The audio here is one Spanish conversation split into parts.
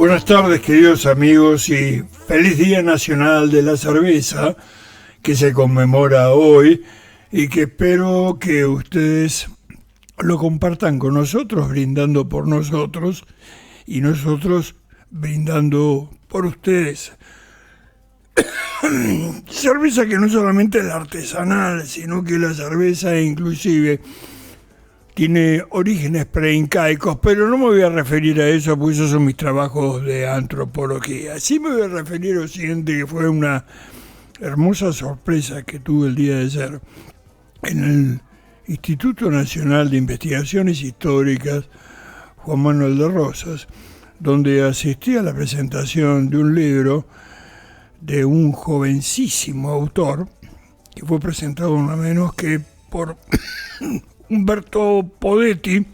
Buenas tardes, queridos amigos, y feliz Día Nacional de la Cerveza, que se conmemora hoy y que espero que ustedes lo compartan con nosotros, brindando por nosotros y nosotros brindando por ustedes. Cerveza que no solamente es la artesanal, sino que la cerveza inclusive tiene orígenes preincaicos, pero no me voy a referir a eso porque esos son mis trabajos de antropología. Sí me voy a referir a lo siguiente, que fue una hermosa sorpresa que tuve el día de ayer en el Instituto Nacional de Investigaciones Históricas Juan Manuel de Rosas, donde asistí a la presentación de un libro de un jovencísimo autor que fue presentado nada menos que por Umberto Podetti,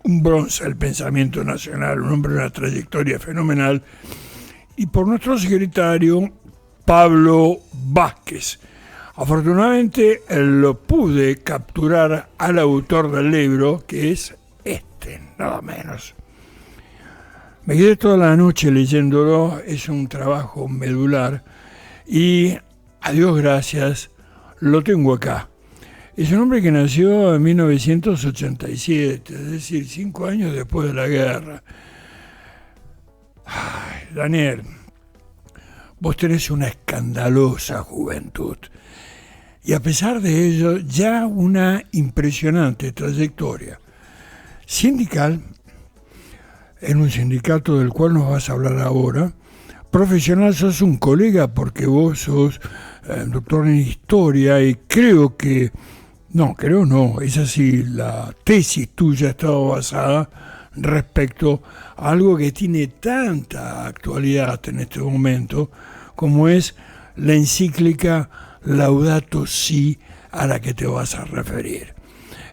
un bronce del pensamiento nacional, un hombre de una trayectoria fenomenal, y por nuestro secretario Pablo Vázquez. Afortunadamente lo pude capturar al autor del libro, que es nada menos. Me quedé toda la noche leyéndolo, es un trabajo medular y a Dios gracias lo tengo acá. Es un hombre que nació en 1987, es decir, 5 años después de la guerra. Ay, Daniel, vos tenés una escandalosa juventud y a pesar de ello ya una impresionante trayectoria sindical, en un sindicato del cual nos vas a hablar ahora. Profesional, sos un colega porque vos sos doctor en historia y creo no, es así, la tesis tuya estaba basada respecto a algo que tiene tanta actualidad en este momento como es la encíclica Laudato Si a la que te vas a referir.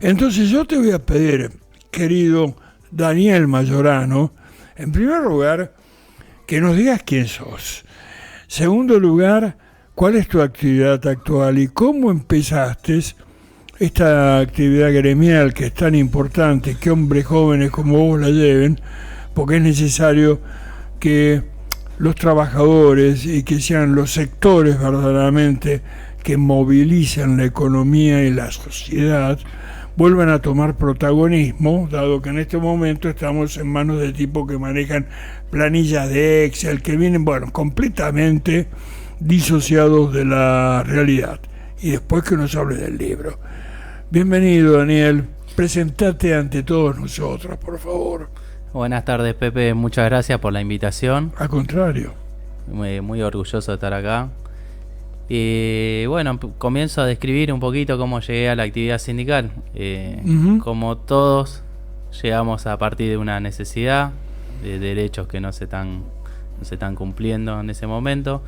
Entonces yo te voy a pedir, querido Daniel Mayorano, en primer lugar, que nos digas quién sos. Segundo lugar, cuál es tu actividad actual y cómo empezaste esta actividad gremial que es tan importante que hombres jóvenes como vos la lleven, porque es necesario que los trabajadores y que sean los sectores verdaderamente que movilizan la economía y la sociedad vuelvan a tomar protagonismo, dado que en este momento estamos en manos de tipos que manejan planillas de Excel, que vienen, completamente disociados de la realidad. Y después que nos hables del libro. Bienvenido, Daniel. Presentate ante todos nosotros, por favor. Buenas tardes, Pepe. Muchas gracias por la invitación. Al contrario. Muy orgulloso de estar acá. Y comienzo a describir un poquito cómo llegué a la actividad sindical. Como todos, llegamos a partir de una necesidad, de derechos que no se están cumpliendo en ese momento.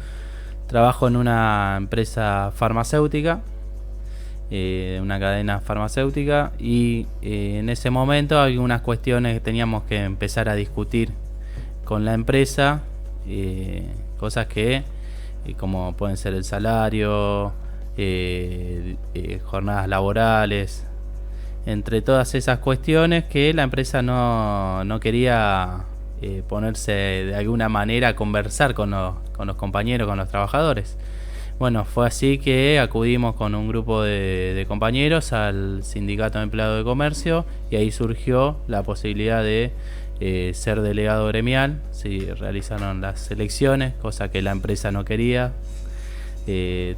Trabajo en una empresa farmacéutica, una cadena farmacéutica, y en ese momento hay unas cuestiones que teníamos que empezar a discutir con la empresa, cosas que como pueden ser el salario, jornadas laborales, entre todas esas cuestiones que la empresa no quería ponerse de alguna manera a conversar con los compañeros, con los trabajadores. Bueno, fue así que acudimos con un grupo de compañeros al Sindicato de Empleados de Comercio y ahí surgió la posibilidad de ser delegado gremial. Se realizaron las elecciones, cosa que la empresa no quería.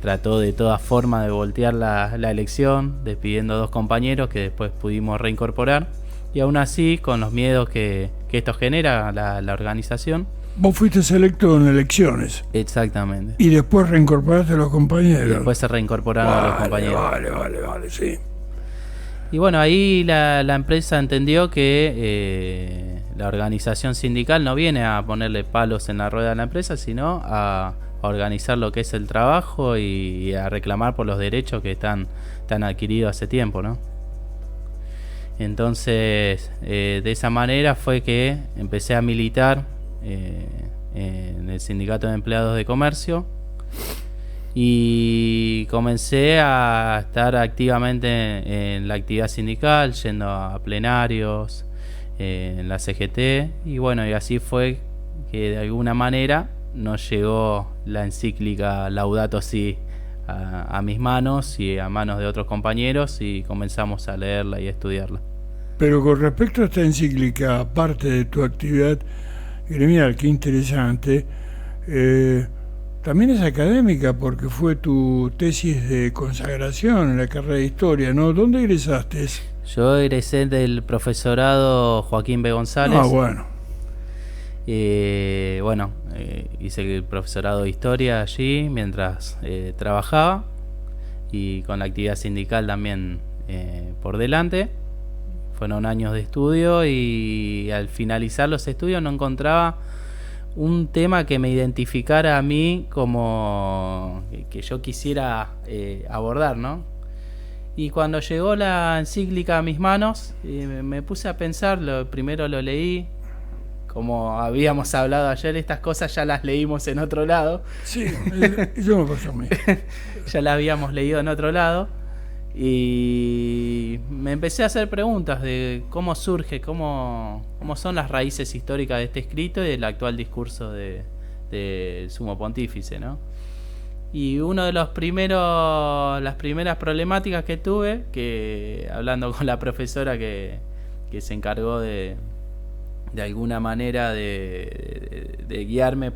Trató de todas formas de voltear la elección, despidiendo a 2 compañeros que después pudimos reincorporar, y aún así, con los miedos que esto genera la organización. Vos fuiste electo en elecciones. Exactamente. Y después reincorporaste a los compañeros. Y después se reincorporaron a los compañeros. Vale, sí. Y bueno, ahí la empresa entendió que la organización sindical no viene a ponerle palos en la rueda a la empresa, sino a organizar lo que es el trabajo y a reclamar por los derechos que están adquiridos hace tiempo, ¿no? Entonces, de esa manera fue que empecé a militar en el Sindicato de Empleados de Comercio y comencé a estar activamente en la actividad sindical, yendo a plenarios en la CGT, y bueno, y así fue que de alguna manera nos llegó la encíclica Laudato Si a mis manos y a manos de otros compañeros, y comenzamos a leerla y a estudiarla. Pero con respecto a esta encíclica, aparte de tu actividad gremial, qué interesante, también es académica porque fue tu tesis de consagración en la carrera de Historia, ¿no? ¿Dónde egresaste? Yo egresé del profesorado Joaquín B. González. Ah, bueno. Hice el profesorado de Historia allí mientras trabajaba, y con la actividad sindical también por delante. Fueron años de estudio, y al finalizar los estudios no encontraba un tema que me identificara a mí como que yo quisiera abordar, ¿no? Y cuando llegó la encíclica a mis manos, me puse a pensar. Primero lo leí, como habíamos hablado ayer, estas cosas ya las leímos en otro lado. Sí, yo me pasó a mí. Ya las habíamos leído en otro lado, y me empecé a hacer preguntas de cómo surge, cómo son las raíces históricas de este escrito y del actual discurso del Sumo Pontífice, ¿no? Y uno de las primeras problemáticas que tuve, que hablando con la profesora que se encargó de alguna manera de guiarme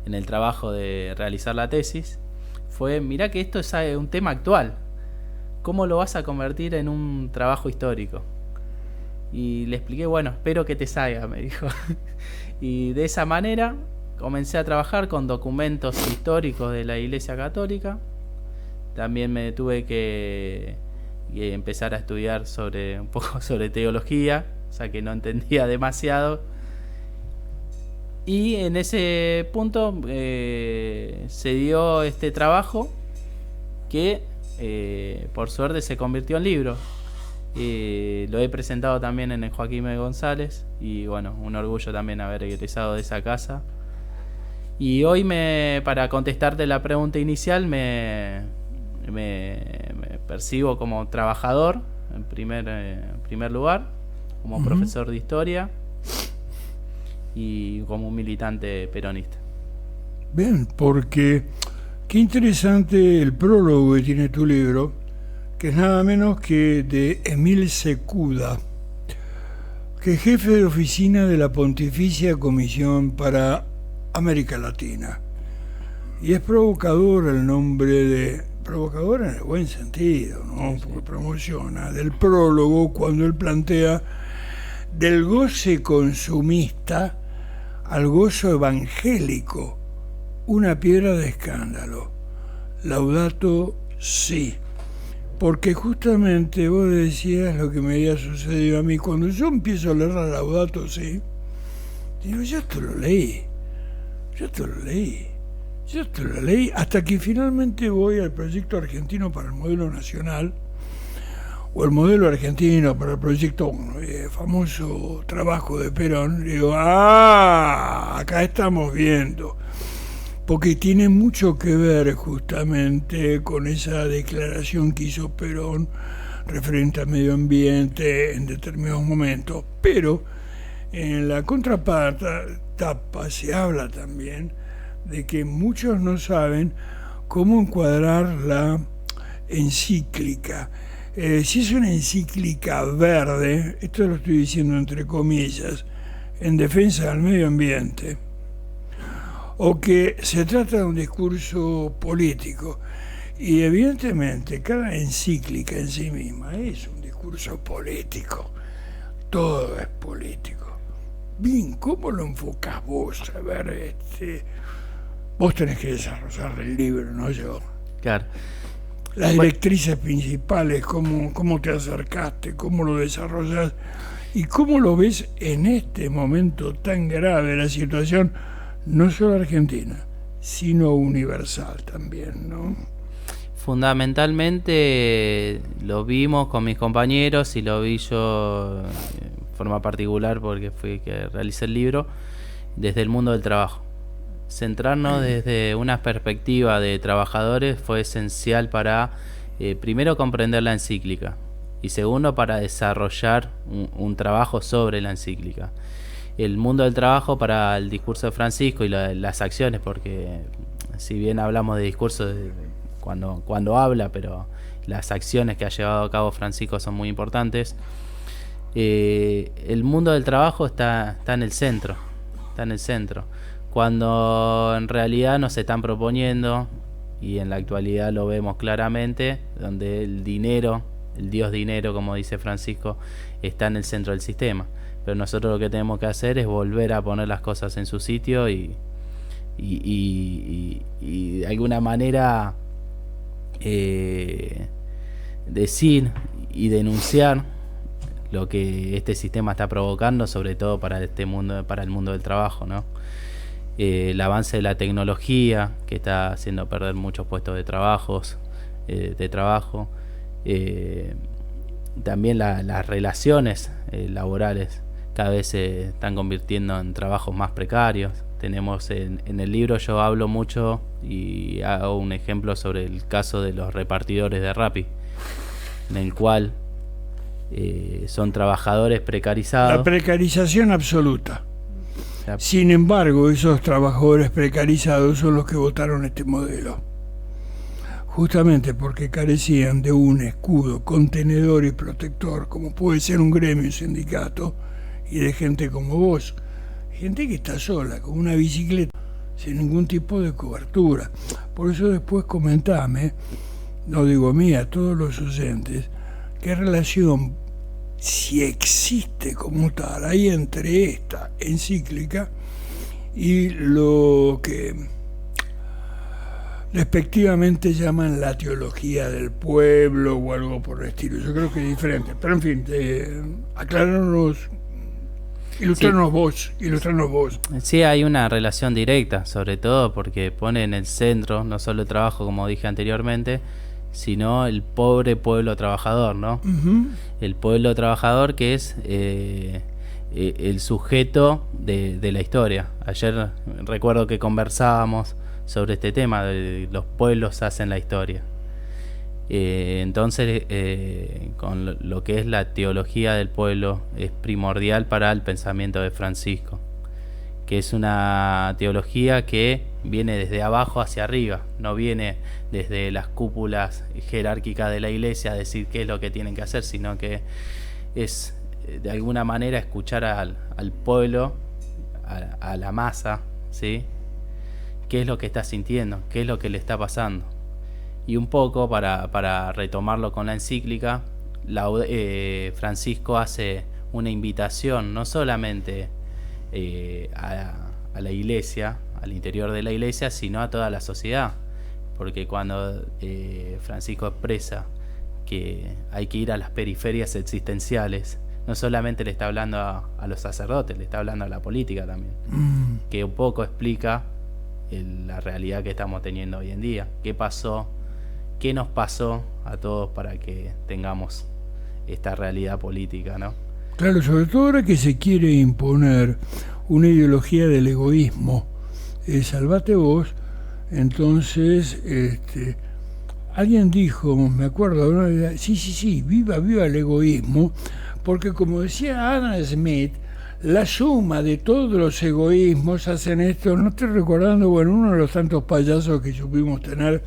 en el trabajo de realizar la tesis, fue: mirá que esto es un tema actual, ¿cómo lo vas a convertir en un trabajo histórico? Y le expliqué, bueno, espero que te salga, me dijo. Y de esa manera comencé a trabajar con documentos históricos de la Iglesia Católica. También me tuve que empezar a estudiar un poco sobre teología, o sea que no entendía demasiado. Y en ese punto se dio este trabajo que por suerte se convirtió en libro. Lo he presentado también en el Joaquín B. González, y bueno, un orgullo también haber egresado de esa casa. Y hoy, para contestarte la pregunta inicial, me percibo como trabajador en primer lugar, como profesor de historia y como un militante peronista. Bien, porque qué interesante el prólogo que tiene tu libro, que es nada menos que de Emil Secuda, que es jefe de oficina de la Pontificia Comisión para América Latina. Y es provocador el nombre provocador en el buen sentido, ¿no? Sí, sí. Porque promociona del prólogo cuando él plantea del goce consumista al gozo evangélico, una piedra de escándalo. Laudato Si. Porque justamente vos decías lo que me había sucedido a mí. Cuando yo empiezo a leer la Laudato Si, digo, yo esto lo leí, hasta que finalmente voy al proyecto argentino para el modelo nacional, o el modelo argentino para el proyecto famoso trabajo de Perón. Digo, acá estamos viendo, porque tiene mucho que ver justamente con esa declaración que hizo Perón referente al medio ambiente en determinados momentos. Pero en la contratapa se habla también de que muchos no saben cómo encuadrar la encíclica. Si es una encíclica verde, esto lo estoy diciendo entre comillas, en defensa del medio ambiente, o que se trata de un discurso político. Y evidentemente cada encíclica en sí misma es un discurso político, todo es político. Bien, ¿cómo lo enfocás vos? A ver, vos tenés que desarrollar el libro, no yo. Claro. Las directrices principales, cómo te acercaste, cómo lo desarrollas y cómo lo ves en este momento tan grave de la situación, no solo argentina, sino universal también, ¿no? Fundamentalmente lo vimos con mis compañeros y lo vi yo en forma particular porque fui que realicé el libro desde el mundo del trabajo. Centrarnos desde una perspectiva de trabajadores fue esencial para, primero, comprender la encíclica y segundo, para desarrollar un trabajo sobre la encíclica. el mundo del trabajo para el discurso de Francisco y las acciones, porque si bien hablamos de discurso cuando habla, pero las acciones que ha llevado a cabo Francisco son muy importantes. El mundo del trabajo está en el centro, cuando en realidad nos están proponiendo, y en la actualidad lo vemos claramente, donde el dinero, el dios dinero, como dice Francisco, está en el centro del sistema. Pero nosotros lo que tenemos que hacer es volver a poner las cosas en su sitio y de alguna manera decir y denunciar lo que este sistema está provocando, sobre todo para el mundo del trabajo, ¿no? El avance de la tecnología, que está haciendo perder muchos puestos de trabajo. También las relaciones laborales cada vez se están convirtiendo en trabajos más precarios. Tenemos en el libro, yo hablo mucho y hago un ejemplo sobre el caso de los repartidores de Rappi, en el cual son trabajadores precarizados. La precarización absoluta. Sin embargo, esos trabajadores precarizados son los que votaron este modelo, justamente porque carecían de un escudo contenedor y protector, como puede ser un gremio, un sindicato, y de gente como vos, gente que está sola, con una bicicleta, sin ningún tipo de cobertura. Por eso después comentame, no digo a mí, a todos los oyentes, qué relación, si existe como tal, hay entre esta encíclica y lo que respectivamente llaman la teología del pueblo o algo por el estilo. Yo creo que es diferente, pero en fin, aclararnos, ilustrarnos vos. Sí, hay una relación directa, sobre todo porque pone en el centro no solo el trabajo, como dije anteriormente, sino el pobre pueblo trabajador, ¿no? Uh-huh. El pueblo trabajador que es el sujeto de la historia. Ayer recuerdo que conversábamos sobre este tema, de los pueblos hacen la historia. Entonces, con lo que es la teología del pueblo, es primordial para el pensamiento de Francisco, que es una teología que viene desde abajo hacia arriba, no viene desde las cúpulas jerárquicas de la iglesia a decir qué es lo que tienen que hacer, sino que es de alguna manera escuchar al pueblo, a la masa, ¿sí? Qué es lo que está sintiendo, qué es lo que le está pasando. Y un poco para retomarlo con la encíclica, Francisco hace una invitación no solamente a la iglesia, al interior de la iglesia, sino a toda la sociedad, porque cuando Francisco expresa que hay que ir a las periferias existenciales, no solamente le está hablando a los sacerdotes, le está hablando a la política también, que un poco explica la realidad que estamos teniendo hoy en día. ¿Qué pasó? ¿Qué nos pasó a todos para que tengamos esta realidad política, ¿no? Claro, sobre todo ahora que se quiere imponer una ideología del egoísmo, salvate vos. Entonces, alguien dijo, me acuerdo, ¿no? Sí, viva el egoísmo, porque como decía Adam Smith, la suma de todos los egoísmos hacen esto. No estoy recordando, uno de los tantos payasos que supimos tener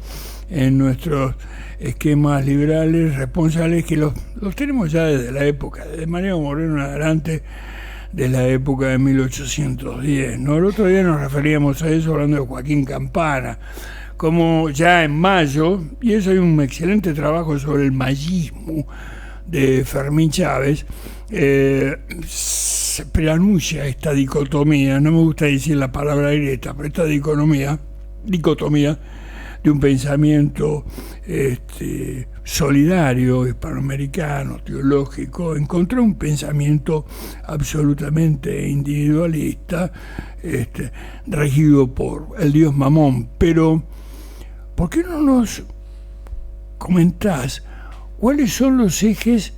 en nuestros esquemas liberales responsables, que los tenemos ya desde la época, desde Mariano Moreno en adelante, de la época de 1810, ¿no? El otro día nos referíamos a eso hablando de Joaquín Campana, como ya en mayo, y eso hay un excelente trabajo sobre el mayismo de Fermín Chávez, se preanuncia esta dicotomía, no me gusta decir la palabra directa, pero esta dicotomía de un pensamiento solidario, hispanoamericano, teológico, encontró un pensamiento absolutamente individualista, regido por el dios Mamón. Pero, ¿por qué no nos comentás cuáles son los ejes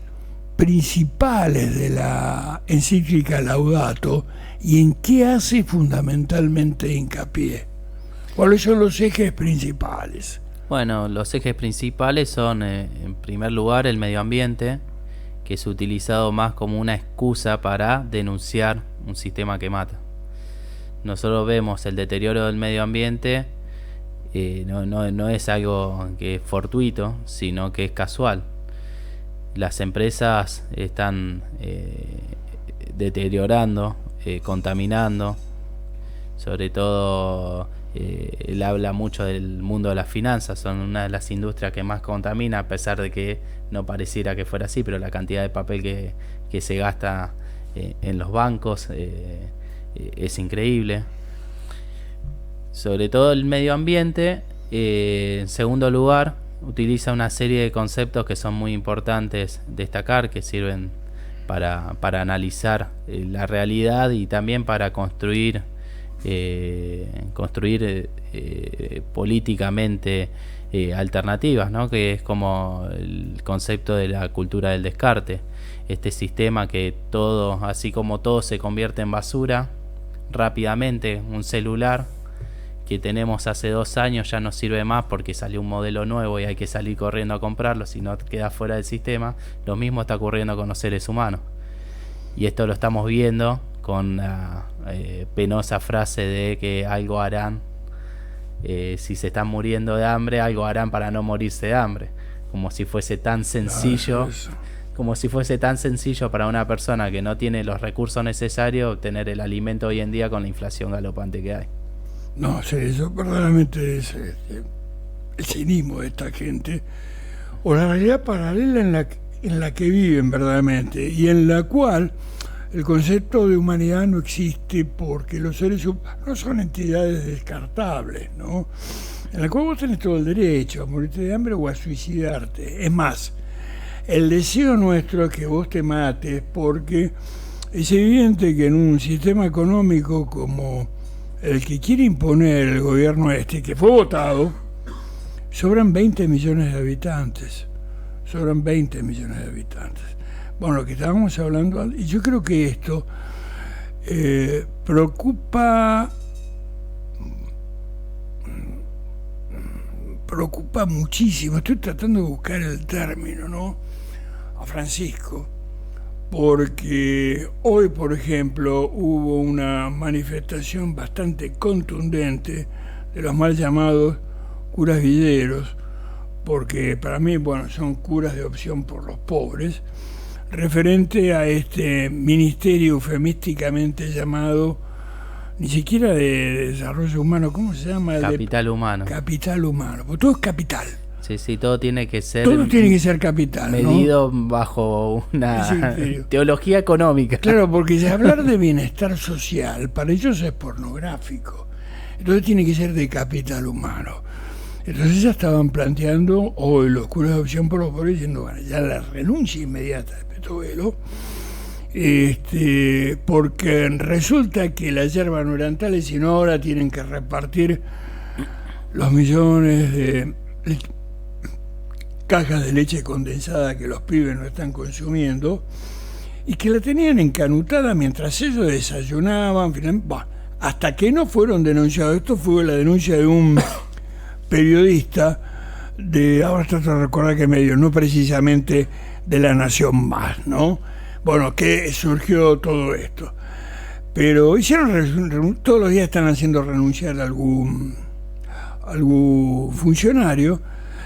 principales de la encíclica Laudato y en qué hace fundamentalmente hincapié? ¿Cuáles son los ejes principales? Bueno, los ejes principales son, en primer lugar, el medio ambiente, que es utilizado más como una excusa para denunciar un sistema que mata. Nosotros vemos el deterioro del medio ambiente, no es algo que es fortuito, sino que es casual. Las empresas están deteriorando, contaminando, sobre todo él habla mucho del mundo de las finanzas, son una de las industrias que más contamina, a pesar de que no pareciera que fuera así, pero la cantidad de papel que se gasta en los bancos es increíble. Sobre todo el medio ambiente, en segundo lugar, utiliza una serie de conceptos que son muy importantes destacar, que sirven para analizar la realidad y también para construir políticamente alternativas, ¿no? Que es como el concepto de la cultura del descarte, este sistema que todo, así como todo se convierte en basura rápidamente, un celular que tenemos hace 2 años ya no sirve más porque salió un modelo nuevo y hay que salir corriendo a comprarlo, si no queda fuera del sistema. Lo mismo está ocurriendo con los seres humanos, y esto lo estamos viendo con la penosa frase de que algo harán, si se están muriendo de hambre, algo harán para no morirse de hambre, como si fuese tan sencillo, como si fuese tan sencillo para una persona que no tiene los recursos necesarios obtener el alimento hoy en día con la inflación galopante que hay. No, sí, eso verdaderamente es el cinismo de esta gente, o la realidad paralela en la que viven verdaderamente, y en la cual el concepto de humanidad no existe, porque los seres humanos no son entidades descartables, ¿no? En la cual vos tenés todo el derecho a morirte de hambre o a suicidarte. Es más, el deseo nuestro es que vos te mates, porque es evidente que en un sistema económico como el que quiere imponer el gobierno que fue votado, sobran 20 millones de habitantes. Sobran 20 millones de habitantes. Bueno, lo que estábamos hablando, y yo creo que esto preocupa muchísimo. Estoy tratando de buscar el término, ¿no? A Francisco, porque hoy, por ejemplo, hubo una manifestación bastante contundente de los mal llamados curas villeros, porque para mí, bueno, son curas de opción por los pobres, referente a este ministerio eufemísticamente llamado, ni siquiera de desarrollo humano, ¿cómo se llama? Capital humano. Capital humano, porque todo es capital. Sí, todo tiene que ser... Todo tiene que ser capital, medido, ¿no? Bajo una teología económica. Claro, porque hablar de bienestar social para ellos es pornográfico. Entonces tiene que ser de capital humano. Entonces ya estaban planteando hoy los curas de opción por los pobres, diciendo, bueno, ya la renuncia inmediata de Petovelo, porque resulta que la yerba no eran tales, sino ahora tienen que repartir los millones de cajas de leche condensada que los pibes no están consumiendo, y que la tenían encanutada mientras ellos desayunaban, hasta que no fueron denunciados. Esto fue la denuncia de un periodista ahora trato de recordar qué medio, no precisamente de La Nación Más, ¿no? Bueno, que surgió todo esto. Pero hicieron, todos los días están haciendo renunciar a algún funcionario,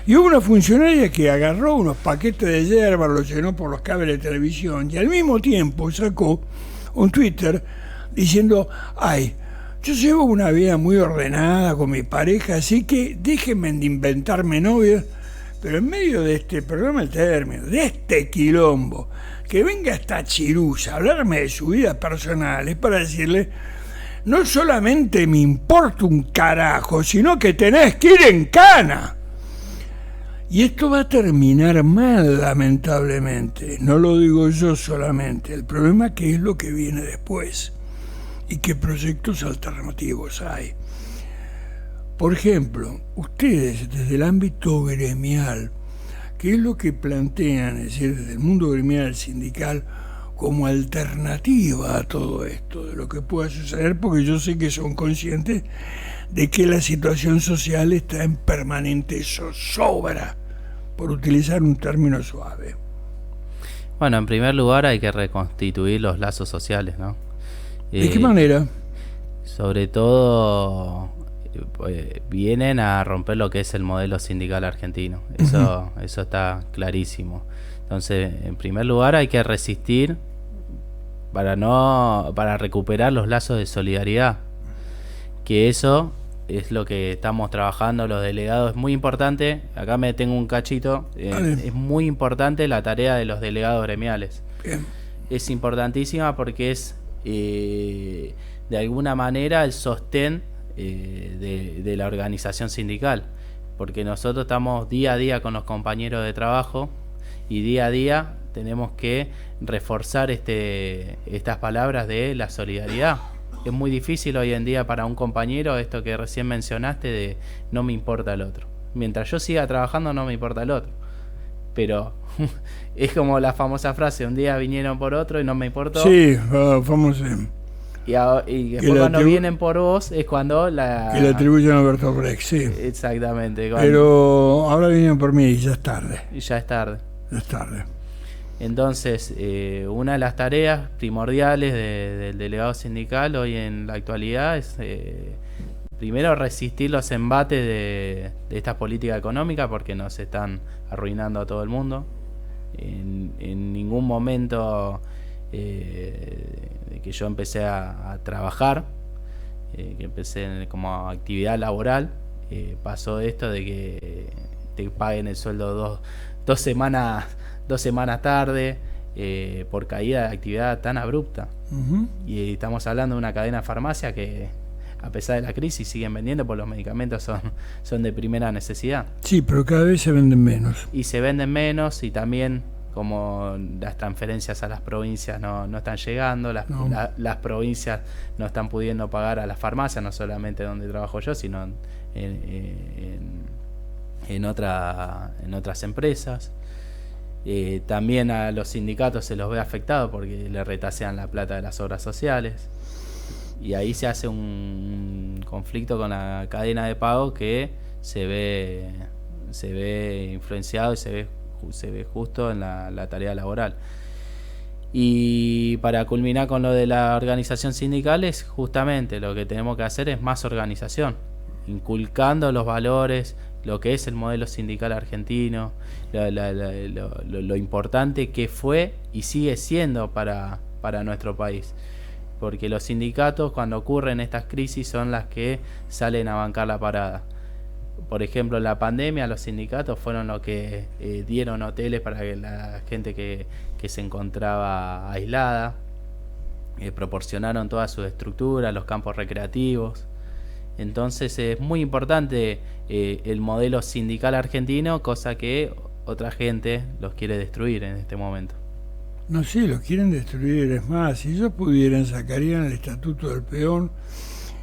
y hubo una funcionaria que agarró unos paquetes de hierba, los llenó por los cables de televisión, y al mismo tiempo sacó un Twitter diciendo, yo llevo una vida muy ordenada con mi pareja, así que déjenme de inventarme novios, pero en medio de este programa, el término, de este quilombo, que venga esta chirusa a hablarme de su vida personal, es para decirle, no solamente me importa un carajo, sino que tenés que ir en cana. Y esto va a terminar mal, lamentablemente. No lo digo yo solamente. El problema es qué es lo que viene después y qué proyectos alternativos hay. Por ejemplo, ustedes desde el ámbito gremial, ¿qué es lo que plantean, es decir, desde el mundo gremial, sindical, como alternativa a todo esto, de lo que pueda suceder? Porque yo sé que son conscientes de que la situación social está en permanente zozobra, por utilizar un término suave. Bueno, en primer lugar hay que reconstituir los lazos sociales, ¿no? ¿De qué manera? Sobre todo vienen a romper lo que es el modelo sindical argentino. Eso está clarísimo. Entonces, en primer lugar hay que resistir para recuperar los lazos de solidaridad. Que eso es lo que estamos trabajando los delegados. Es muy importante, acá me tengo un cachito, es muy importante la tarea de los delegados gremiales. Bien. Es importantísima porque es de alguna manera el sostén de la organización sindical, porque nosotros estamos día a día con los compañeros de trabajo y día a día tenemos que reforzar estas palabras de la solidaridad. Es muy difícil hoy en día para un compañero esto que recién mencionaste de no me importa el otro. Mientras yo siga trabajando no me importa el otro. Pero es como la famosa frase, un día vinieron por otro y no me importó. Sí, famoso. Y después cuando vienen por vos es cuando que le atribuyen a Bertolt Brecht, sí. Exactamente. Pero ahora vienen por mí y ya es tarde. Y ya es tarde. Ya es tarde. Entonces, una de las tareas primordiales del delegado sindical hoy en la actualidad es primero resistir los embates de esta política económica, porque nos están arruinando a todo el mundo. En ningún momento de que yo empecé a trabajar, que empecé como actividad laboral, pasó esto de que te paguen el sueldo dos semanas tarde, por caída de actividad tan abrupta. Uh-huh. Y estamos hablando de una cadena de farmacia que, a pesar de la crisis, siguen vendiendo, porque los medicamentos son de primera necesidad. Sí, pero cada vez se venden menos. Y se venden menos, y también como las transferencias a las provincias no están llegando, las provincias no están pudiendo pagar a las farmacias, no solamente donde trabajo yo, sino en otras empresas. También a los sindicatos se los ve afectados porque le retasean la plata de las obras sociales, y ahí se hace un conflicto con la cadena de pago que se ve influenciado y se ve justo en la tarea laboral. Y para culminar con lo de la organización sindical, es justamente lo que tenemos que hacer es más organización, inculcando los valores, lo que es el modelo sindical argentino, lo importante que fue y sigue siendo para nuestro país. Porque los sindicatos, cuando ocurren estas crisis, son las que salen a bancar la parada. Por ejemplo, en la pandemia, los sindicatos fueron los que dieron hoteles para que la gente que se encontraba aislada, proporcionaron toda su estructura, los campos recreativos. Entonces es muy importante el modelo sindical argentino, cosa que otra gente los quiere destruir en este momento. No, sí, los quieren destruir. Es más, si ellos pudieran, sacarían el estatuto del peón,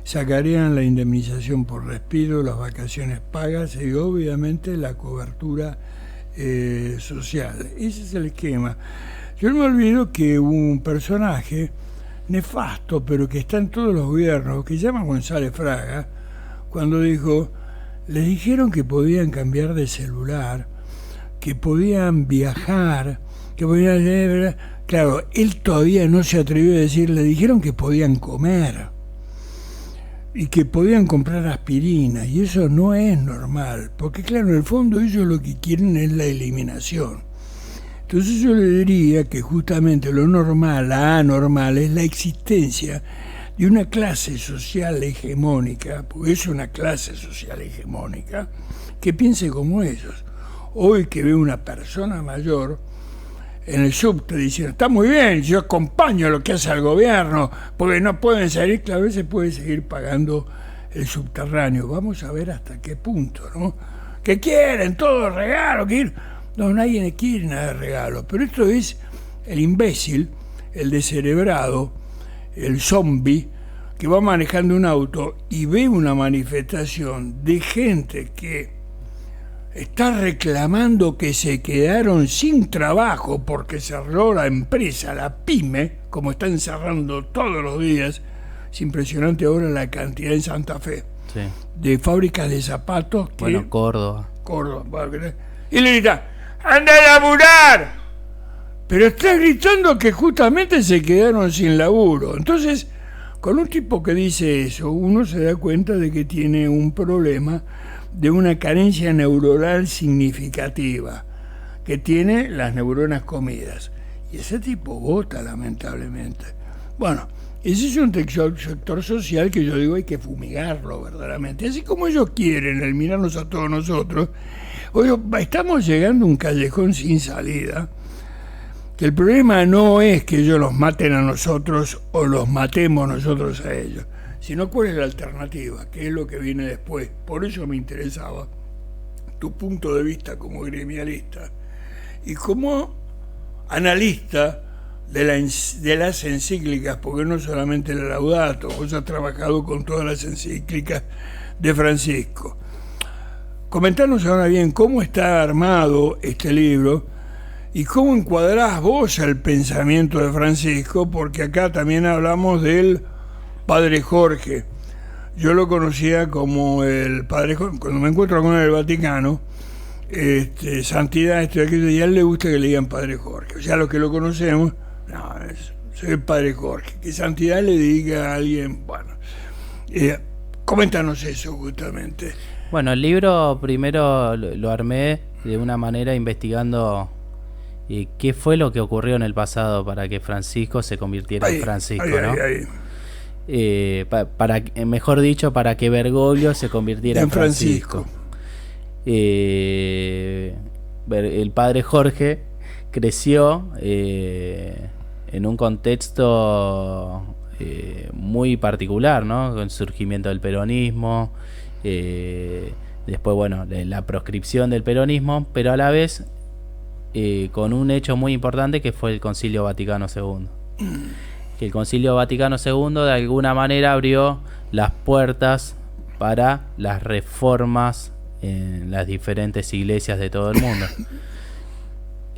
sacarían la indemnización por despido, las vacaciones pagas y obviamente la cobertura social. Ese es el esquema. Yo no me olvido que hubo un personaje nefasto, pero que está en todos los gobiernos, que se llama González Fraga, cuando dijo, les dijeron que podían cambiar de celular, que podían viajar, que podían... Claro, él todavía no se atrevió a decir, le dijeron que podían comer y que podían comprar aspirina, y eso no es normal, porque claro, en el fondo ellos lo que quieren es la eliminación. Entonces yo le diría que justamente lo normal, la anormal, es la existencia de una clase social hegemónica, porque es una clase social hegemónica, que piense como ellos. Hoy que veo una persona mayor en el subte diciendo, está muy bien, yo acompaño lo que hace el gobierno, porque no pueden salir, claro, a veces puede seguir pagando el subterráneo. Vamos a ver hasta qué punto, ¿no? Que quieren todo regalo, no, nadie quiere nada de regalo, pero esto es el imbécil, el descerebrado, el zombie, que va manejando un auto y ve una manifestación de gente que está reclamando que se quedaron sin trabajo porque cerró la empresa, la pyme, como están cerrando todos los días. Es impresionante ahora la cantidad en Santa Fe, sí, de fábricas de zapatos. Córdoba. Y le grita, ¡anda a laburar! pero está gritando que justamente se quedaron sin laburo. Entonces, con un tipo que dice eso, uno se da cuenta de que tiene un problema de una carencia neuronal significativa, que tiene las neuronas comidas. Y ese tipo vota, lamentablemente. Bueno, ese es un sector social que yo digo hay que fumigarlo verdaderamente. Así como ellos quieren eliminarnos a todos nosotros, oye, estamos llegando a un callejón sin salida, que el problema no es que ellos los maten a nosotros o los matemos nosotros a ellos, sino cuál es la alternativa, qué es lo que viene después. Por eso me interesaba tu punto de vista como gremialista y como analista de las encíclicas, porque no solamente el Laudato, vos has trabajado con todas las encíclicas de Francisco. Comentanos ahora bien cómo está armado este libro y cómo encuadrás vos el pensamiento de Francisco, porque acá también hablamos del Padre Jorge. Yo lo conocía como el Padre Jorge. Cuando me encuentro con él en el Vaticano, santidad, aquello, y a él le gusta que le digan Padre Jorge. O sea, los que lo conocemos, no, soy el Padre Jorge. Que santidad le diga a alguien, bueno. Coméntanos eso justamente. Bueno, el libro primero lo armé de una manera investigando qué fue lo que ocurrió en el pasado para que Francisco se convirtiera en Francisco, ¿no? Mejor dicho, para que Bergoglio se convirtiera en Francisco. El padre Jorge creció en un contexto muy particular, ¿no? Con el surgimiento del peronismo, después, bueno, la proscripción del peronismo, pero a la vez con un hecho muy importante que fue el Concilio Vaticano II. Que el Concilio Vaticano II de alguna manera abrió las puertas para las reformas en las diferentes iglesias de todo el mundo.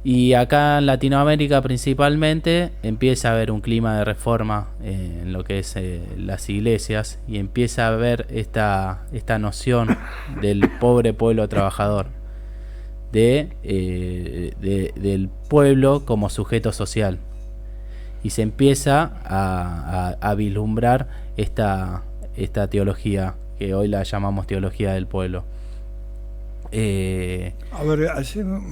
Y acá en Latinoamérica principalmente empieza a haber un clima de reforma en lo que es las iglesias, y empieza a haber esta noción del pobre pueblo trabajador, del pueblo como sujeto social, y se empieza a vislumbrar esta teología que hoy la llamamos teología del pueblo. A ver,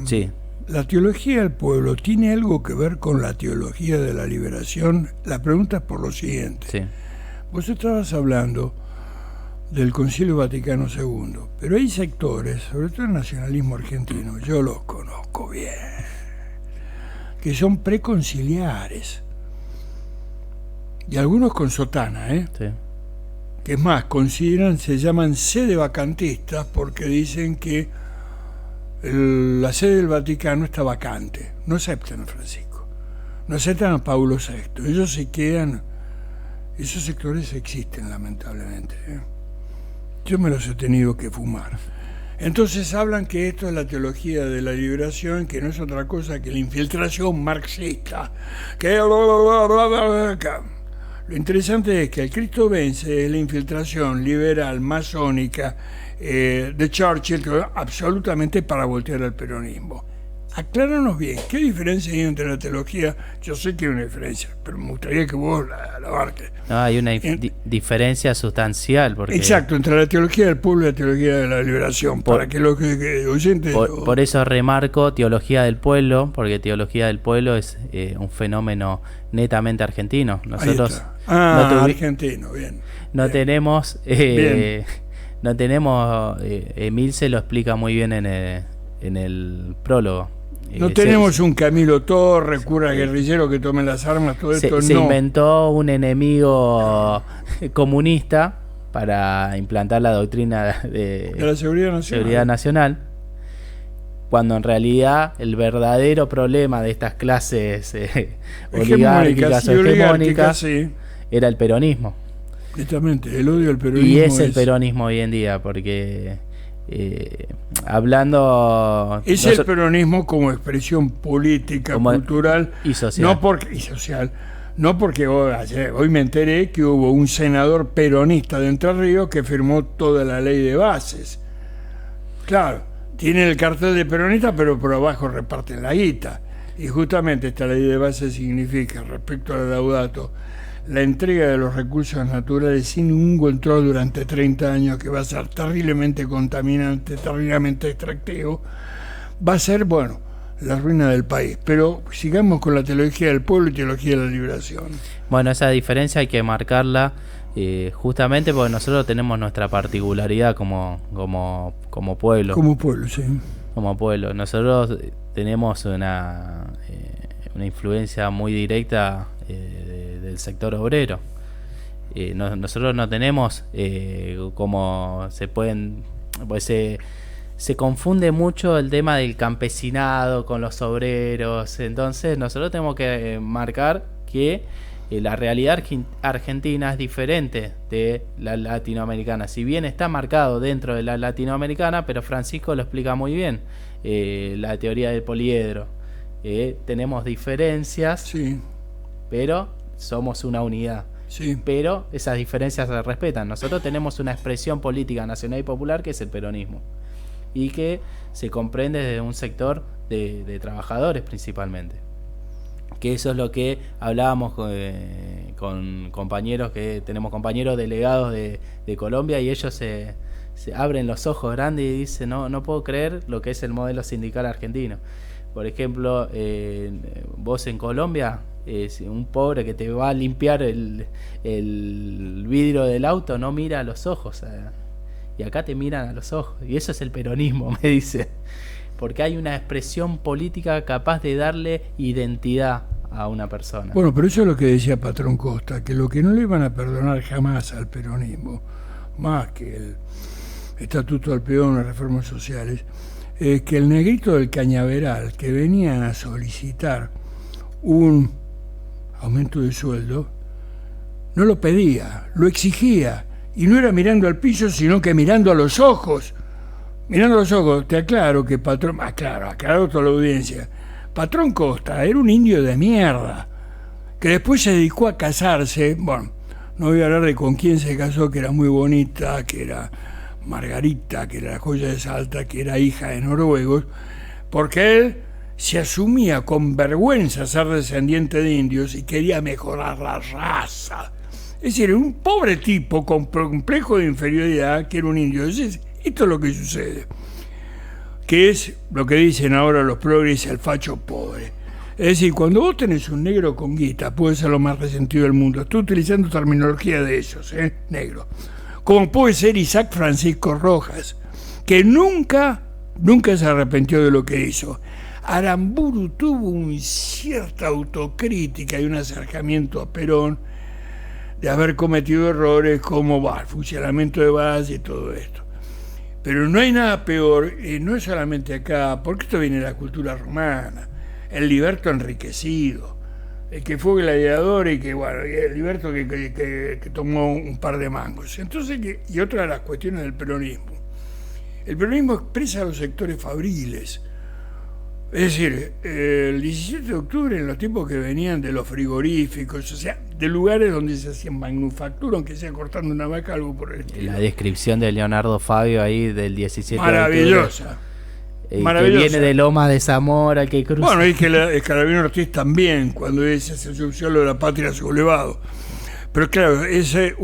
sí. ¿La teología del pueblo tiene algo que ver con la teología de la liberación? La pregunta es por lo siguiente. Sí. Vos estabas hablando del Concilio Vaticano II, pero hay sectores, sobre todo el nacionalismo argentino, yo los conozco bien, que son preconciliares. Y algunos con sotana, Sí. Que es más, se llaman sedevacantistas porque dicen que la sede del Vaticano está vacante, no aceptan a Francisco, no aceptan a Paulo VI, ellos se quedan, esos sectores existen lamentablemente, yo me los he tenido que fumar. Entonces hablan que esto es la teología de la liberación, que no es otra cosa que la infiltración marxista, que lo interesante es que el Cristo vence es la infiltración liberal masónica de Churchill, absolutamente para voltear al peronismo. Acláranos bien, ¿qué diferencia hay entre la teología? Yo sé que hay una diferencia, pero me gustaría que vos la abarques. No, hay una diferencia sustancial. Porque exacto, entre la teología del pueblo y la teología de la liberación, para que los oyentes... Por eso remarco teología del pueblo, porque teología del pueblo es un fenómeno netamente argentino. Nosotros argentino, bien. No bien. Tenemos... bien. No tenemos... Emil se lo explica muy bien en el prólogo. No tenemos un Camilo Torres, cura guerrillero que tome las armas, todo esto no. Se inventó un enemigo comunista para implantar la doctrina de la seguridad nacional, cuando en realidad el verdadero problema de estas clases oligárquicas o hegemónicas era el peronismo. Exactamente, el odio al peronismo. Y es el peronismo hoy en día, porque... hablando es el peronismo como expresión política, cultural y social, no porque hoy me enteré que hubo un senador peronista de Entre Ríos que firmó toda la ley de bases. Claro, tiene el cartel de peronista, pero por abajo reparten la guita. Y justamente esta ley de base significa, respecto al laudato, la entrega de los recursos naturales sin ningún control durante 30 años, que va a ser terriblemente contaminante, terriblemente extractivo, va a ser, bueno, la ruina del país. Pero sigamos con la teología del pueblo y teología de la liberación. Bueno, esa diferencia hay que marcarla justamente porque nosotros tenemos nuestra particularidad como pueblo. Como pueblo, sí. Como pueblo. Nosotros tenemos una influencia muy directa del sector obrero. Nosotros no tenemos como se pueden... Pues se confunde mucho el tema del campesinado con los obreros. Entonces nosotros tenemos que marcar que la realidad argentina es diferente de la latinoamericana. Si bien está marcado dentro de la latinoamericana, pero Francisco lo explica muy bien, la teoría del poliedro. Tenemos diferencias, sí, pero somos una unidad. Sí. Pero esas diferencias se respetan. Nosotros tenemos una expresión política nacional y popular que es el peronismo, y que se comprende desde un sector de trabajadores principalmente. Que eso es lo que hablábamos con compañeros, que tenemos compañeros delegados de Colombia, y ellos se abren los ojos grandes y dicen, no puedo creer lo que es el modelo sindical argentino. Por ejemplo, vos en Colombia, un pobre que te va a limpiar el vidrio del auto no mira a los ojos, y acá te miran a los ojos, y eso es el peronismo, me dice, porque hay una expresión política capaz de darle identidad a una persona. Bueno, pero eso es lo que decía Patrón Costa, que lo que no le iban a perdonar jamás al peronismo, más que el estatuto al peón, las reformas sociales, es que el negrito del Cañaveral, que venía a solicitar un aumento de sueldo, no lo pedía, lo exigía. Y no era mirando al piso, sino que mirando a los ojos. Mirando a los ojos, te aclaro que Patrón... aclaro toda la audiencia. Patrón Costa era un indio de mierda, que después se dedicó a casarse. Bueno, no voy a hablar de con quién se casó, que era muy bonita, que era Margarita, que era la joya de Salta, que era hija de noruegos, porque él se asumía con vergüenza ser descendiente de indios y quería mejorar la raza. Es decir, un pobre tipo con complejo de inferioridad que era un indio. Entonces, esto es lo que sucede, que es lo que dicen ahora los progres, el facho pobre. Es decir, cuando vos tenés un negro con guita, puede ser lo más resentido del mundo. Estoy utilizando terminología de ellos, negro. Como puede ser Isaac Francisco Rojas, que nunca se arrepintió de lo que hizo. Aramburu tuvo una cierta autocrítica y un acercamiento a Perón, de haber cometido errores como el fusilamiento de Valle y todo esto. Pero no hay nada peor, y no es solamente acá, porque esto viene de la cultura romana, el liberto enriquecido, el que fue gladiador y que, bueno, el liberto que tomó un par de mangos. Entonces, y otra de las cuestiones del peronismo. El peronismo expresa a los sectores fabriles. Es decir, el 17 de octubre, en los tiempos que venían de los frigoríficos, o sea, de lugares donde se hacían manufactura, aunque sea cortando una vaca, algo por el estilo. La descripción de Leonardo Fabio ahí del 17 maravillosa, de octubre. Maravillosa. Que viene de Loma de Zamora, que cruza. Bueno, y que el Carabinero Ortiz también, cuando dice se subsió lo de la patria sublevado. Pero claro, ese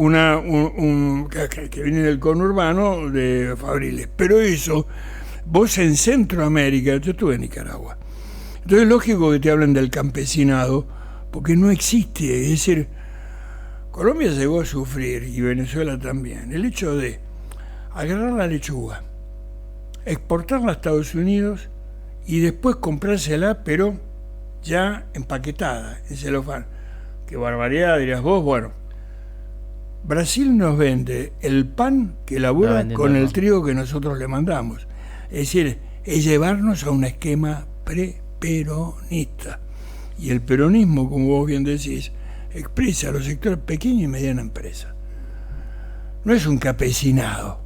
que viene del conurbano de Fabriles. Pero eso, vos en Centroamérica, yo estuve en Nicaragua, entonces es lógico que te hablen del campesinado, porque no existe. Es decir, Colombia llegó a sufrir, y Venezuela también, el hecho de agarrar la lechuga, exportarla a Estados Unidos y después comprársela, pero ya empaquetada, en celofán. Qué barbaridad, dirás vos. Bueno, Brasil nos vende el pan que elabora con el trigo que nosotros le mandamos. Es decir, es llevarnos a un esquema pre-peronista. Y el peronismo, como vos bien decís, expresa a los sectores pequeña y mediana empresa. No es un campesinado,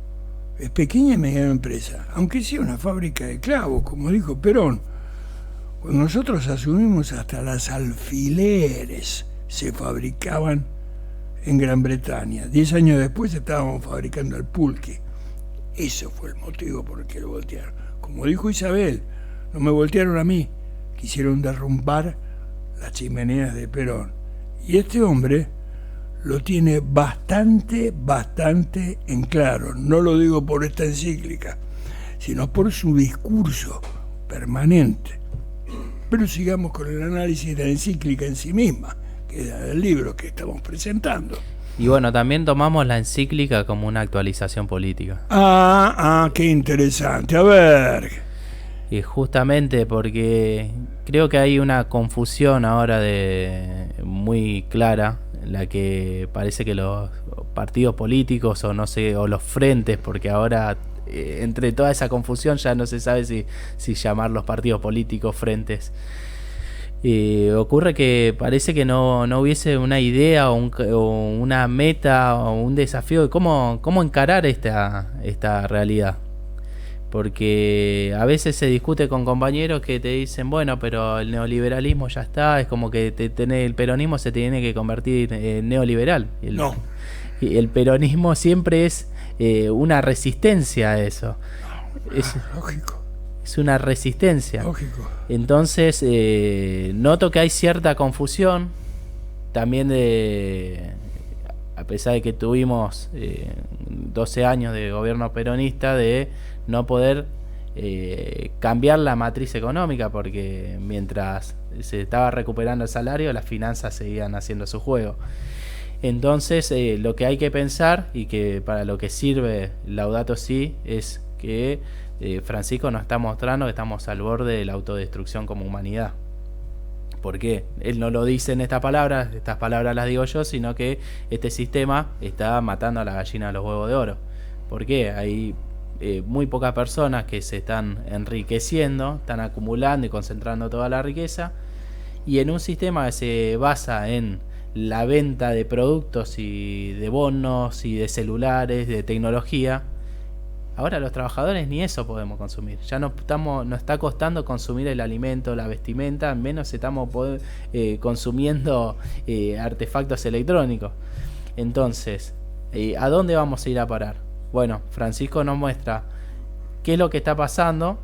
es pequeña y mediana empresa, aunque sea una fábrica de clavos, como dijo Perón. Cuando nosotros asumimos, hasta las alfileres se fabricaban en Gran Bretaña. 10 años después estábamos fabricando el pulque. Eso fue el motivo por el que lo voltearon. Como dijo Isabel, no me voltearon a mí, quisieron derrumbar las chimeneas de Perón. Y este hombre lo tiene bastante en claro. No lo digo por esta encíclica, sino por su discurso permanente. Pero sigamos con el análisis de la encíclica en sí misma, que es el libro que estamos presentando. Y bueno, también tomamos la encíclica como una actualización política. Qué interesante. A ver. Y justamente porque creo que hay una confusión ahora muy clara, en la que parece que los partidos políticos o no sé, o los frentes, porque ahora entre toda esa confusión ya no se sabe si llamar los partidos políticos frentes. Ocurre que parece que no hubiese una idea o una meta o un desafío de cómo encarar esta realidad. Porque a veces se discute con compañeros que te dicen, bueno, pero el neoliberalismo ya está, es como que el peronismo se tiene que convertir en neoliberal. No. Y el peronismo siempre es una resistencia a eso. Lógico. Es una resistencia. Lógico. Entonces, noto que hay cierta confusión también a pesar de que tuvimos 12 años de gobierno peronista, de no poder cambiar la matriz económica, porque mientras se estaba recuperando el salario, las finanzas seguían haciendo su juego. Entonces, lo que hay que pensar, y que para lo que sirve Laudato Si, es que Francisco nos está mostrando que estamos al borde de la autodestrucción como humanidad. ¿Por qué? Él no lo dice en estas palabras las digo yo, sino que este sistema está matando a la gallina de los huevos de oro. ¿Por qué? Hay muy pocas personas que se están enriqueciendo, están acumulando y concentrando toda la riqueza, y en un sistema que se basa en la venta de productos y de bonos y de celulares, de tecnología, ahora los trabajadores ni eso podemos consumir. Ya nos está costando consumir el alimento, la vestimenta, menos estamos consumiendo artefactos electrónicos. Entonces, ¿a dónde vamos a ir a parar? Bueno, Francisco nos muestra qué es lo que está pasando,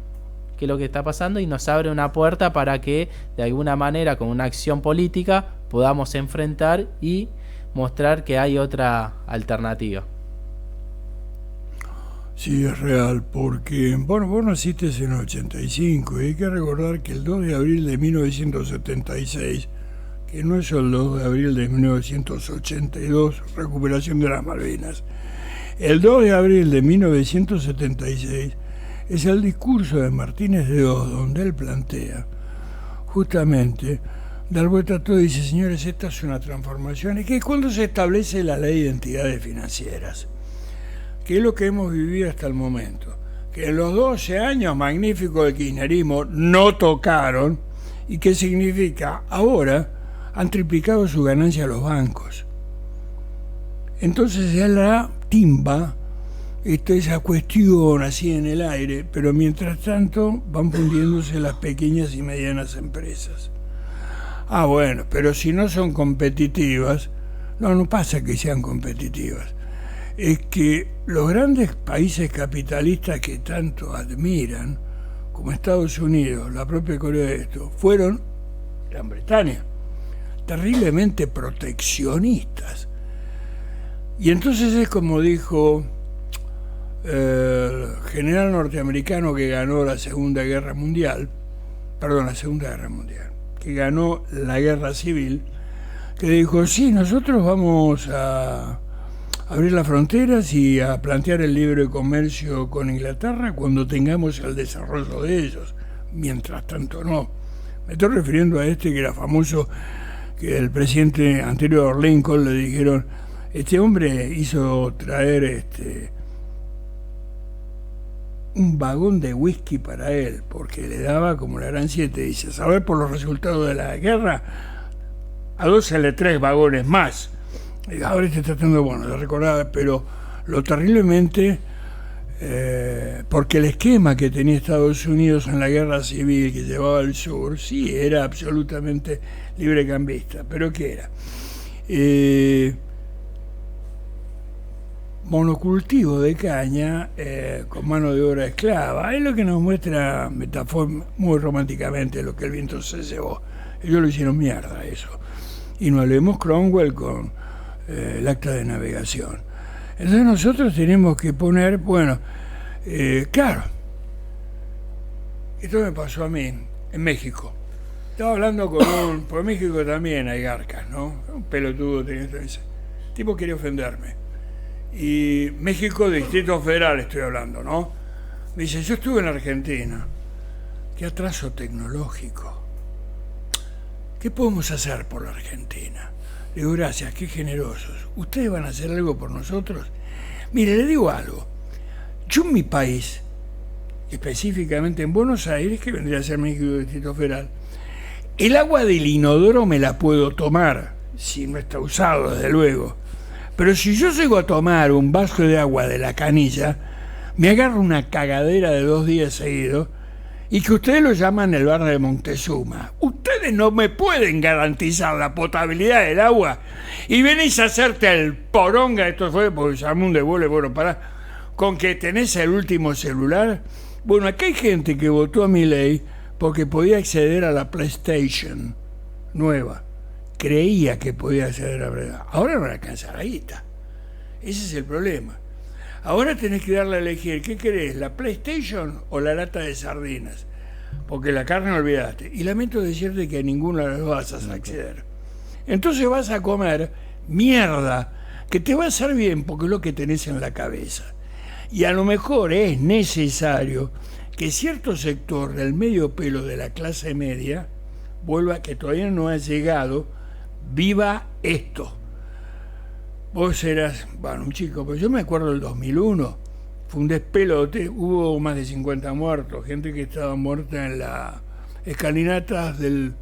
y nos abre una puerta para que de alguna manera, con una acción política, podamos enfrentar y mostrar que hay otra alternativa. Sí, es real, porque, bueno, vos naciste en el 85 y hay que recordar que el 2 de abril de 1976, que no es el 2 de abril de 1982, recuperación de las Malvinas, el 2 de abril de 1976 es el discurso de Martínez de Oz, donde él plantea justamente dar vuelta a todo y dice, señores, esta es una transformación, y que es cuando se establece la ley de entidades financieras, que es lo que hemos vivido hasta el momento, que en los 12 años magníficos del kirchnerismo no tocaron, y que significa ahora han triplicado su ganancia a los bancos. Entonces ya la timba, esa cuestión así en el aire, pero mientras tanto van fundiéndose las pequeñas y medianas empresas. Bueno, pero si no son competitivas, no pasa que sean competitivas. Es que los grandes países capitalistas que tanto admiran, como Estados Unidos, la propia Corea del Este, fueron Gran Bretaña, terriblemente proteccionistas. Y entonces es como dijo el general norteamericano que ganó la Segunda Guerra Mundial, que ganó la Guerra Civil, que dijo, sí, nosotros vamos a abrir las fronteras y a plantear el libre comercio con Inglaterra cuando tengamos el desarrollo de ellos. Mientras tanto no. Me estoy refiriendo a que era famoso, que el presidente anterior, Lincoln, le dijeron, este hombre hizo traer un vagón de whisky para él, porque le daba como la gran siete. Dice, saber por los resultados de la guerra, adósele 3 vagones más. Y ahora estoy tratando, de recordar, pero lo terriblemente, porque el esquema que tenía Estados Unidos en la guerra civil que llevaba al sur, sí, era absolutamente librecambista, pero ¿qué era? monocultivo de caña con mano de obra esclava. Es lo que nos muestra muy románticamente lo que el viento se llevó. Ellos lo hicieron mierda eso. Y no hablemos Cromwell con el acta de navegación. Entonces nosotros tenemos que poner, bueno, claro, esto me pasó a mí en México. Estaba hablando con por México también hay garcas, ¿no? Un pelotudo tenía ese tipo, quería ofenderme. Y México, Distrito Federal estoy hablando, ¿no? Me dice, yo estuve en Argentina. Qué atraso tecnológico. ¿Qué podemos hacer por la Argentina? Le digo, gracias, qué generosos. ¿Ustedes van a hacer algo por nosotros? Mire, le digo algo. Yo en mi país, específicamente en Buenos Aires, que vendría a ser México Distrito Federal, el agua del inodoro me la puedo tomar, si no está usado, desde luego. Pero si yo llego a tomar un vaso de agua de la canilla, me agarro una cagadera de 2 días seguidos, y que ustedes lo llaman el bar de Montezuma. Ustedes no me pueden garantizar la potabilidad del agua y venís a hacerte el poronga, esto fue porque llamó un devuelve, bueno, pará, con que tenés el último celular. Bueno, acá hay gente que votó a Milei porque podía acceder a la PlayStation nueva. Creía que podía acceder a la verdad. Ahora no le alcanza la guita. Ese es el problema. Ahora tenés que darle a elegir, ¿qué querés? ¿La PlayStation o la lata de sardinas? Porque la carne no olvidaste. Y lamento decirte que a ninguna de las dos vas a acceder. Entonces vas a comer mierda que te va a hacer bien porque es lo que tenés en la cabeza. Y a lo mejor es necesario que cierto sector del medio pelo de la clase media vuelva, que todavía no ha llegado, viva esto. Vos eras, bueno, un chico, pero yo me acuerdo del 2001, fue un despelote, hubo más de 50 muertos, gente que estaba muerta en las escalinatas del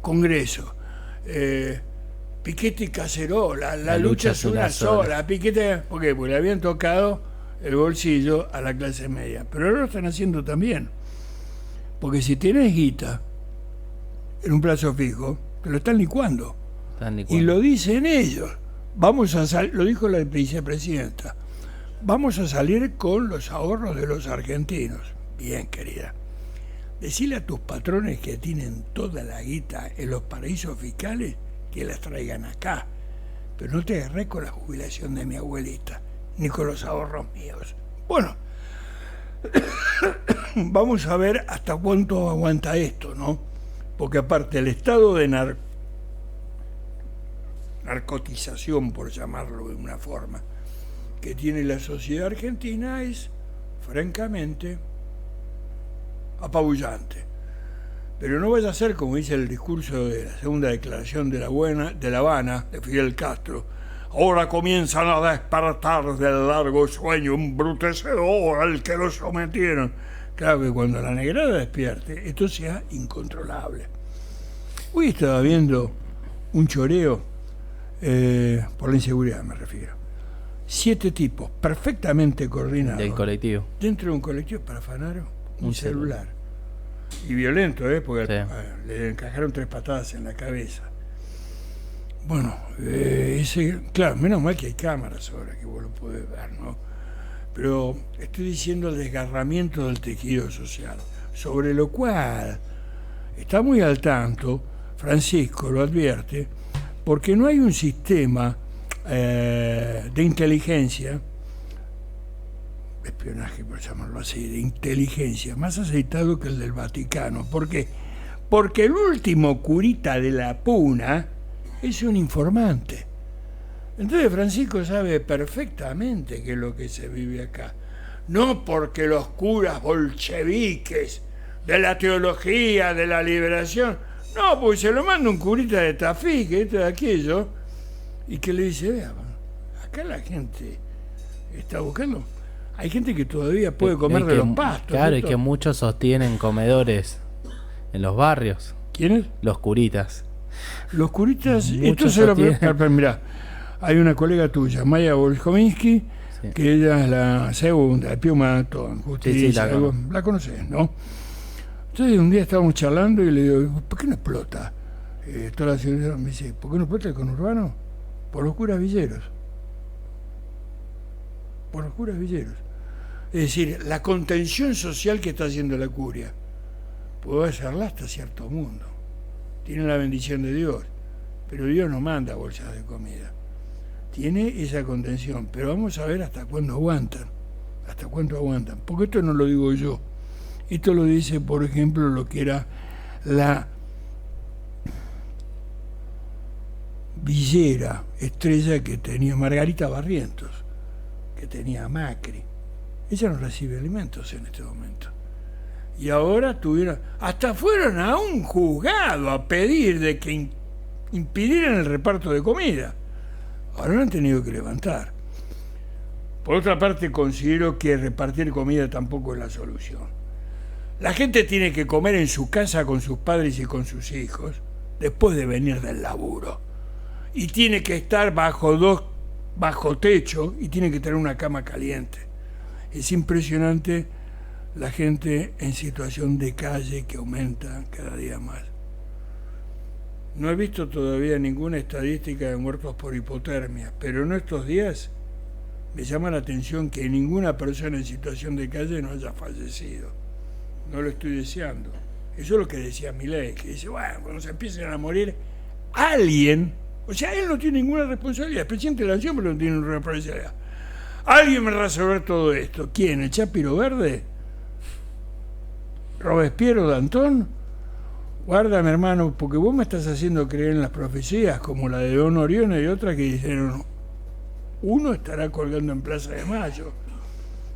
Congreso. Piquete y Cacerola, la lucha es una sola. Piquete, ¿por qué? Porque le habían tocado el bolsillo a la clase media. Pero ahora lo están haciendo también. Porque si tienes guita en un plazo fijo, te lo están licuando. Y lo dicen ellos. Vamos a salir, lo dijo la vicepresidenta, vamos a salir con los ahorros de los argentinos. Bien, querida. Decile a tus patrones que tienen toda la guita en los paraísos fiscales que las traigan acá. Pero no te agarré con la jubilación de mi abuelita, ni con los ahorros míos. Bueno, vamos a ver hasta cuánto aguanta esto, ¿no? Porque aparte el estado de narcotización, por llamarlo de una forma, que tiene la sociedad argentina es francamente apabullante. Pero no vaya a ser como dice el discurso de la segunda declaración de La Habana de Fidel Castro. Ahora comienzan a despertar del largo sueño embrutecedor al que los sometieron. Claro que cuando la negrada despierte, esto sea incontrolable. Hoy estaba viendo un choreo, por la inseguridad me refiero. 7 tipos perfectamente coordinados. Del colectivo. Dentro de un colectivo para afanar un celular. Y violento, porque sí, le encajaron 3 patadas en la cabeza. Bueno, claro, menos mal que hay cámaras ahora que vos lo podés ver, ¿no? Pero estoy diciendo el desgarramiento del tejido social, sobre lo cual está muy al tanto, Francisco lo advierte, porque no hay un sistema de inteligencia, de espionaje, por llamarlo así, de inteligencia, más aceitado que el del Vaticano. ¿Por qué? Porque el último curita de la puna es un informante. Entonces Francisco sabe perfectamente qué es lo que se vive acá. No porque los curas bolcheviques de la teología, de la liberación, no, porque se lo manda un curita de Tafí, que esto de aquello, y que le dice, vea, acá la gente está buscando. Hay gente que todavía puede comer de los pastos. Claro, y que muchos sostienen comedores en los barrios. ¿Quiénes? Los curitas. Los curitas, esto se lo... Mirá, hay una colega tuya, Maya Volkovinsky, sí, que ella es la segunda, el Piumato, en justicia, sí, la conoces, ¿no? Entonces un día estábamos charlando y le digo, ¿por qué no explota toda la ciudad? Me dice, ¿por qué no explota el conurbano? Por los curas villeros. por los curas villeros. Es decir, la contención social que está haciendo la curia puede hacerla hasta cierto mundo. Tiene la bendición de Dios, pero Dios no manda bolsas de comida. Tiene esa contención, pero vamos a ver hasta cuándo aguantan. Hasta cuánto aguantan. Porque esto no lo digo yo. Esto lo dice, por ejemplo, lo que era la villera estrella que tenía Margarita Barrientos, que tenía Macri. Ella no recibe alimentos en este momento. Y ahora hasta fueron a un juzgado a pedir de que impidieran el reparto de comida. Ahora lo han tenido que levantar. Por otra parte, considero que repartir comida tampoco es la solución. La gente tiene que comer en su casa con sus padres y con sus hijos, después de venir del laburo. Y tiene que estar bajo techo y tiene que tener una cama caliente. Es impresionante la gente en situación de calle que aumenta cada día más. No he visto todavía ninguna estadística de muertos por hipotermia, pero en estos días me llama la atención que ninguna persona en situación de calle no haya fallecido. No lo estoy deseando. Eso es lo que decía Milei, que dice, bueno, cuando se empiecen a morir, alguien, o sea, él no tiene ninguna responsabilidad, el presidente de la nación, pero no tiene ninguna responsabilidad. Alguien me va a resolver todo esto. ¿Quién? ¿El Chapiro Verde? ¿Robespierre o Danton? Guárdame, hermano, porque vos me estás haciendo creer en las profecías, como la de Don Orione y otra que dijeron, uno estará colgando en Plaza de Mayo.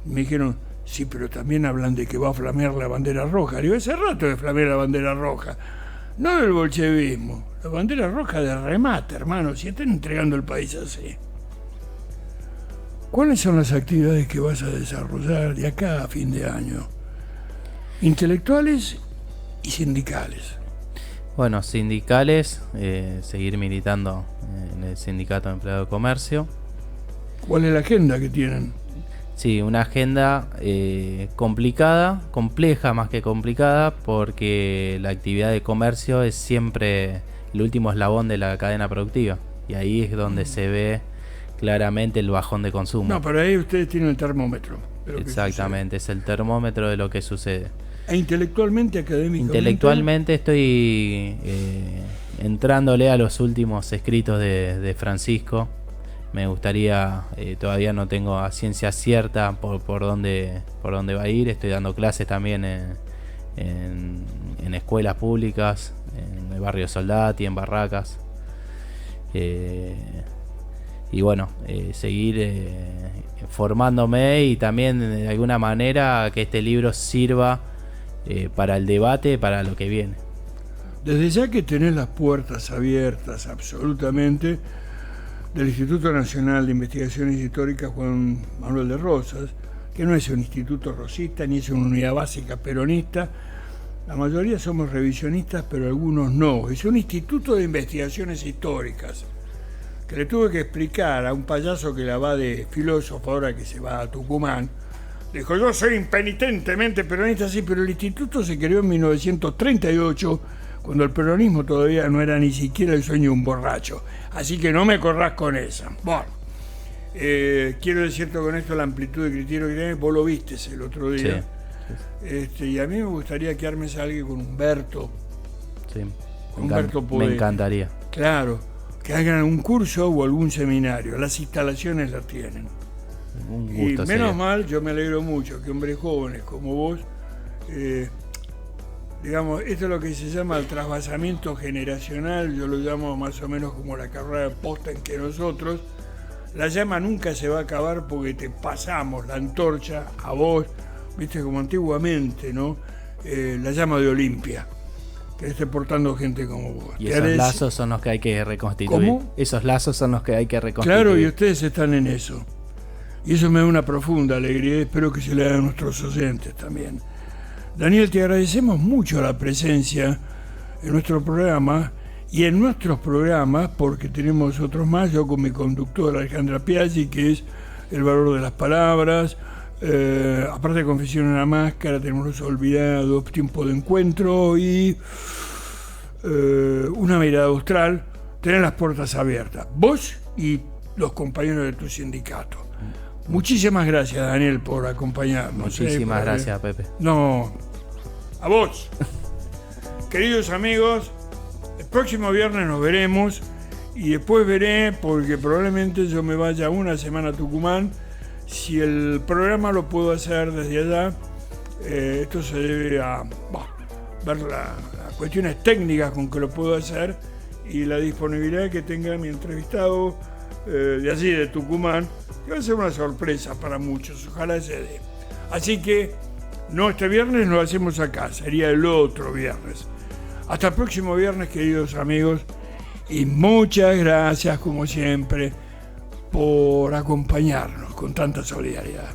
Y me dijeron, sí, pero también hablan de que va a flamear la bandera roja. Digo, hace rato de flamear la bandera roja. No del bolchevismo, la bandera roja de remate, hermano, si están entregando el país así. ¿Cuáles son las actividades que vas a desarrollar de acá a fin de año? Intelectuales y sindicales. Bueno, sindicales, seguir militando en el Sindicato de Empleados de Comercio. ¿Cuál es la agenda que tienen? Sí, una agenda complicada, compleja más que complicada, porque la actividad de comercio es siempre el último eslabón de la cadena productiva. Y ahí es donde se ve claramente el bajón de consumo. No, pero ahí ustedes tienen el termómetro. Exactamente, es el termómetro de lo que sucede. ¿E intelectualmente, académicamente? Intelectualmente estoy entrándole a los últimos escritos de Francisco. Me gustaría, todavía no tengo a ciencia cierta por dónde va a ir. Estoy dando clases también en escuelas públicas, en el barrio Soldati, en Barracas. Y bueno, seguir formándome y también de alguna manera que este libro sirva para el debate, para lo que viene. Desde ya que tenés las puertas abiertas absolutamente del Instituto Nacional de Investigaciones Históricas Juan Manuel de Rosas, que no es un instituto rosista ni es una unidad básica peronista, la mayoría somos revisionistas, pero algunos no. Es un instituto de investigaciones históricas, que le tuve que explicar a un payaso que la va de filósofo ahora que se va a Tucumán. Dijo, yo soy impenitentemente peronista, sí, pero el instituto se creó en 1938, cuando el peronismo todavía no era ni siquiera el sueño de un borracho. Así que no me corras con esa. Bueno, quiero decirte con esto la amplitud de criterio que tenés. Vos lo vistes el otro día. Sí. Y a mí me gustaría que armes a alguien con Humberto. Sí, Humberto me encantaría. Claro, que hagan un curso o algún seminario. Las instalaciones las tienen. Un gusto, y menos mal, yo me alegro mucho que hombres jóvenes como vos, digamos, esto es lo que se llama el trasvasamiento generacional. Yo lo llamo más o menos como la carrera de posta en que nosotros, la llama nunca se va a acabar porque te pasamos la antorcha a vos, viste, como antiguamente, ¿no? La llama de Olimpia, que esté portando gente como vos. Y esos lazos son los que hay que reconstituir. ¿Cómo? Esos lazos son los que hay que reconstituir. Claro, y ustedes están en eso. Y eso me da una profunda alegría y espero que se le haga a nuestros oyentes también. Daniel, te agradecemos mucho la presencia en nuestro programa y en nuestros programas, porque tenemos otros más, yo con mi conductora Alejandra Piaggi, que es El valor de las palabras, aparte de Confesión en la máscara, tenemos Los olvidados, Tiempo de encuentro y Una mirada austral. Tenés las puertas abiertas, vos y los compañeros de tu sindicato. Muchísimas gracias, Daniel, por acompañarnos. Muchísimas gracias, Pepe. No, a vos. Queridos amigos, el próximo viernes nos veremos y después veré, porque probablemente yo me vaya una semana a Tucumán, si el programa lo puedo hacer desde allá. Esto se debe a ver las cuestiones técnicas con que lo puedo hacer y la disponibilidad que tenga mi entrevistado de allí, de Tucumán, que va a ser una sorpresa para muchos, ojalá se dé. Así que no este viernes lo hacemos acá, sería el otro viernes. Hasta el próximo viernes, queridos amigos, y muchas gracias, como siempre, por acompañarnos con tanta solidaridad.